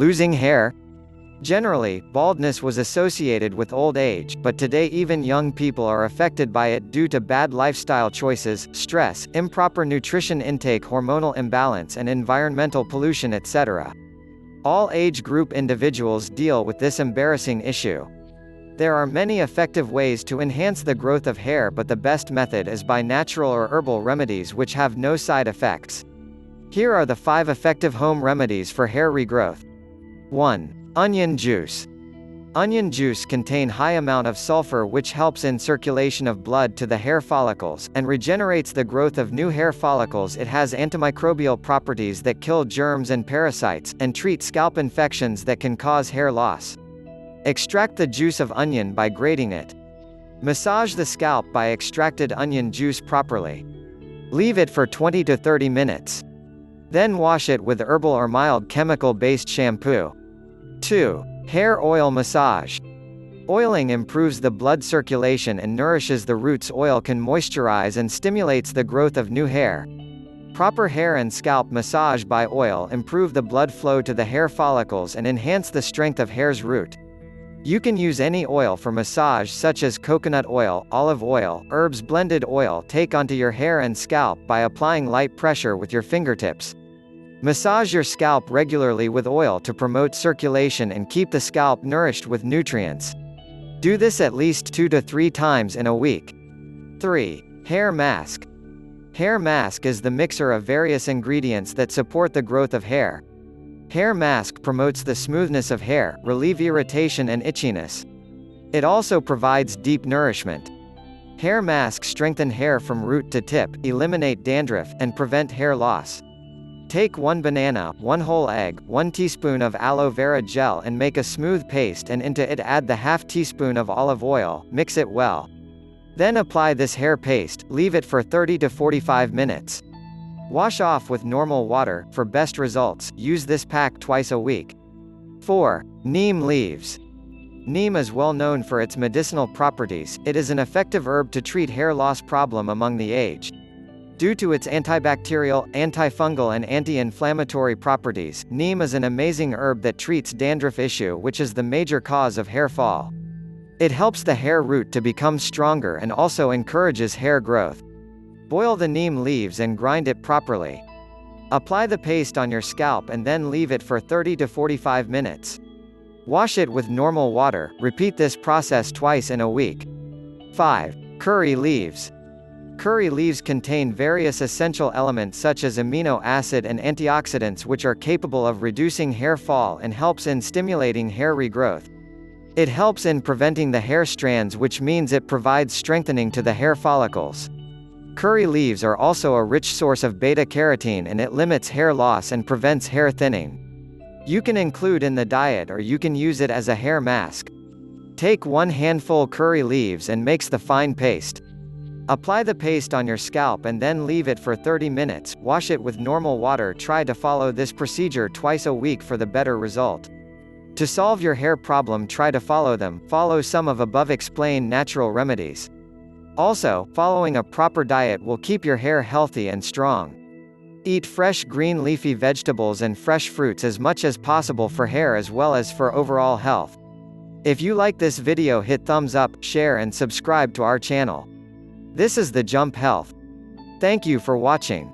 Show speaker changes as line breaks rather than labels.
Losing hair? Generally, baldness was associated with old age, but today even young people are affected by it due to bad lifestyle choices, stress, improper nutrition intake, hormonal imbalance, and environmental pollution, etc. All age group individuals deal with this embarrassing issue. There are many effective ways to enhance the growth of hair, but the best method is by natural or herbal remedies which have no side effects. Here are the 5 effective home remedies for hair regrowth. 1. Onion juice. Onion juice contain high amount of sulfur which helps in circulation of blood to the hair follicles, and regenerates the growth of new hair follicles. It has antimicrobial properties that kill germs and parasites, and treat scalp infections that can cause hair loss. Extract the juice of onion by grating it. Massage the scalp by extracted onion juice properly. Leave it for 20 to 30 minutes. Then wash it with herbal or mild chemical-based shampoo. 2. Hair oil massage. Oiling improves the blood circulation and nourishes the roots. Oil can moisturize and stimulates the growth of new hair. Proper hair and scalp massage by oil improve the blood flow to the hair follicles and enhance the strength of hair's root. You can use any oil for massage such as coconut oil, olive oil, herbs. Blended oil take onto your hair and scalp by applying light pressure with your fingertips. Massage your scalp regularly with oil to promote circulation and keep the scalp nourished with nutrients. Do this at least 2 to 3 times in a week. 3. Hair mask. Hair mask is the mixer of various ingredients that support the growth of hair. Hair mask promotes the smoothness of hair, relieve irritation and itchiness. It also provides deep nourishment. Hair masks strengthen hair from root to tip, eliminate dandruff, and prevent hair loss. Take 1 banana, 1 whole egg, 1 teaspoon of aloe vera gel and make a smooth paste, and into it add the ½ teaspoon of olive oil. Mix it well. Then apply this hair paste, leave it for 30 to 45 minutes. Wash off with normal water. For best results, use this pack twice a week. 4. Neem leaves. Neem is well known for its medicinal properties. It is an effective herb to treat hair loss problem among the aged. Due to its antibacterial, antifungal and anti-inflammatory properties, neem is an amazing herb that treats dandruff issue, which is the major cause of hair fall. It helps the hair root to become stronger and also encourages hair growth. Boil the neem leaves and grind it properly. Apply the paste on your scalp and then leave it for 30 to 45 minutes. Wash it with normal water. Repeat this process twice in a week. 5. Curry leaves. Curry leaves contain various essential elements such as amino acid and antioxidants which are capable of reducing hair fall and helps in stimulating hair regrowth. It helps in preventing the hair strands, which means it provides strengthening to the hair follicles. Curry leaves are also a rich source of beta-carotene and it limits hair loss and prevents hair thinning. You can include in the diet or you can use it as a hair mask. Take 1 handful curry leaves and mix the fine paste. Apply the paste on your scalp and then leave it for 30 minutes. Wash it with normal water. Try to follow this procedure twice a week for the better result. To solve your hair problem, try to follow them. Follow some of above explained natural remedies. Also, following a proper diet will keep your hair healthy and strong. Eat fresh green leafy vegetables and fresh fruits as much as possible for hair as well as for overall health. If you like this video, hit thumbs up, share and subscribe to our channel. This is the Jump Health. Thank you for watching.